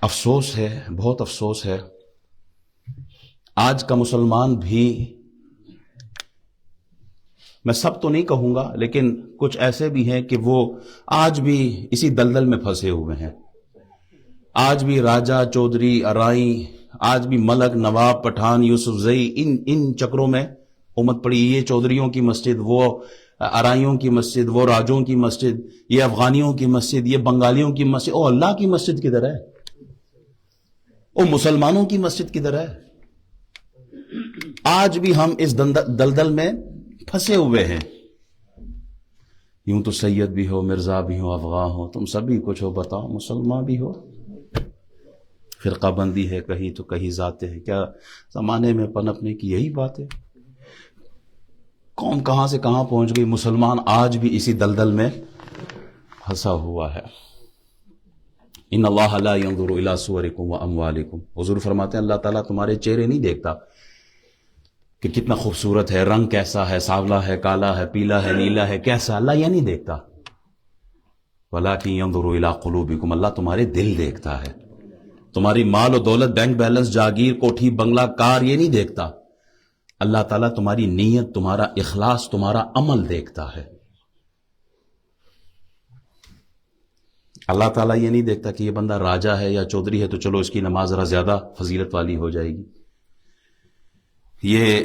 افسوس ہے، بہت افسوس ہے، آج کا مسلمان بھی، میں سب تو نہیں کہوں گا لیکن کچھ ایسے بھی ہیں کہ وہ آج بھی اسی دلدل میں پھنسے ہوئے ہیں. آج بھی راجہ، چودھری، ارائیں، آج بھی ملک، نواب، پٹھان، یوسف زئی، ان چکروں میں امت پڑی. یہ چودھریوں کی مسجد، وہ ارائیوں کی مسجد، وہ راجوں کی مسجد، یہ افغانیوں کی مسجد، یہ بنگالیوں کی مسجد. او اللہ کی مسجد کدھر ہے؟ او مسلمانوں کی مسجد کدھر ہے؟ آج بھی ہم اس دلدل میں پھنسے ہوئے ہیں. یوں تو سید بھی ہو، مرزا بھی ہو، افغان ہو، تم سبھی کچھ ہو، بتاؤ مسلمان بھی ہو. فرقہ بندی ہے کہیں تو کہیں ذاتیں ہے. کیا زمانے میں پنپنے کی یہی بات ہے؟ قوم کہاں سے کہاں پہنچ گئی، مسلمان آج بھی اسی دلدل میں پھنسا ہوا ہے. ان اللہ لا ينظر الى صورکم واموالکم. حضور فرماتے ہیں اللہ تعالیٰ تمہارے چہرے نہیں دیکھتا کہ کتنا خوبصورت ہے، رنگ کیسا ہے، سانولا ہے، کالا ہے، پیلا ہے، نیلا ہے، کیسا. اللہ یہ نہیں دیکھتا. ولکن ينظر الى قلوبکم. اللہ تمہارے دل دیکھتا ہے. تمہاری مال و دولت، بینک بیلنس، جاگیر، کوٹھی، بنگلہ، کار یہ نہیں دیکھتا. اللہ تعالیٰ تمہاری نیت، تمہارا اخلاص، تمہارا عمل دیکھتا ہے. اللہ تعالیٰ یہ نہیں دیکھتا کہ یہ بندہ راجہ ہے یا چودھری ہے تو چلو اس کی نماز ذرا زیادہ فضیلت والی ہو جائے گی، یہ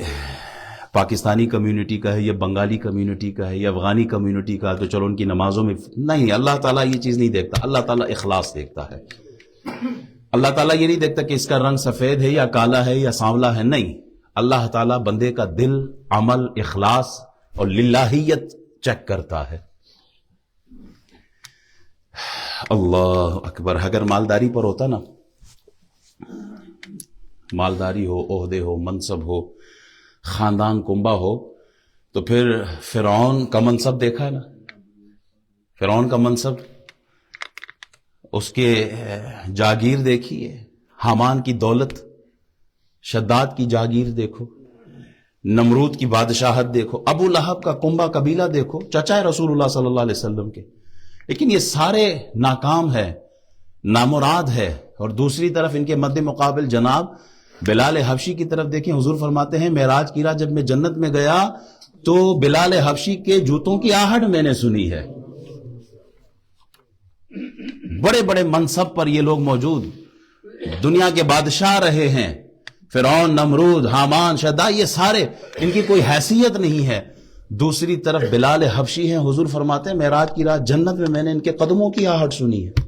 پاکستانی کمیونٹی کا ہے، یہ بنگالی کمیونٹی کا ہے، یہ افغانی کمیونٹی کا ہے تو چلو ان کی نمازوں میں نہیں. اللہ تعالیٰ یہ چیز نہیں دیکھتا. اللہ تعالیٰ اخلاص دیکھتا ہے. اللہ تعالیٰ یہ نہیں دیکھتا کہ اس کا رنگ سفید ہے یا کالا ہے یا سانولا ہے. نہیں، اللہ تعالیٰ بندے کا دل، عمل، اخلاص اور للہیت چیک کرتا ہے. اللہ اکبر. اگر مالداری پر ہوتا نا، مالداری ہو، عہدے ہو، منصب ہو، خاندان کنبا ہو، تو پھر فرعون کا منصب دیکھا ہے نا، فرعون کا منصب، اس کے جاگیر دیکھیے، حامان کی دولت، شداد کی جاگیر دیکھو، نمرود کی بادشاہت دیکھو، ابو لہب کا کنبا قبیلہ دیکھو، چچا ہے رسول اللہ صلی اللہ علیہ وسلم کے، لیکن یہ سارے ناکام ہے، نامراد ہے. اور دوسری طرف ان کے مد مقابل جناب بلال حبشی کی طرف دیکھیں. حضور فرماتے ہیں معراج کی رات جب میں جنت میں گیا تو بلال حبشی کے جوتوں کی آہٹ میں نے سنی ہے. بڑے بڑے منصب پر یہ لوگ موجود، دنیا کے بادشاہ رہے ہیں، فرعون، نمرود، حامان، شداد، یہ سارے، ان کی کوئی حیثیت نہیں ہے. دوسری طرف بلال حبشی ہیں. حضور فرماتے ہیں معراج کی رات جنت میں نے ان کے قدموں کی آہٹ سنی ہے.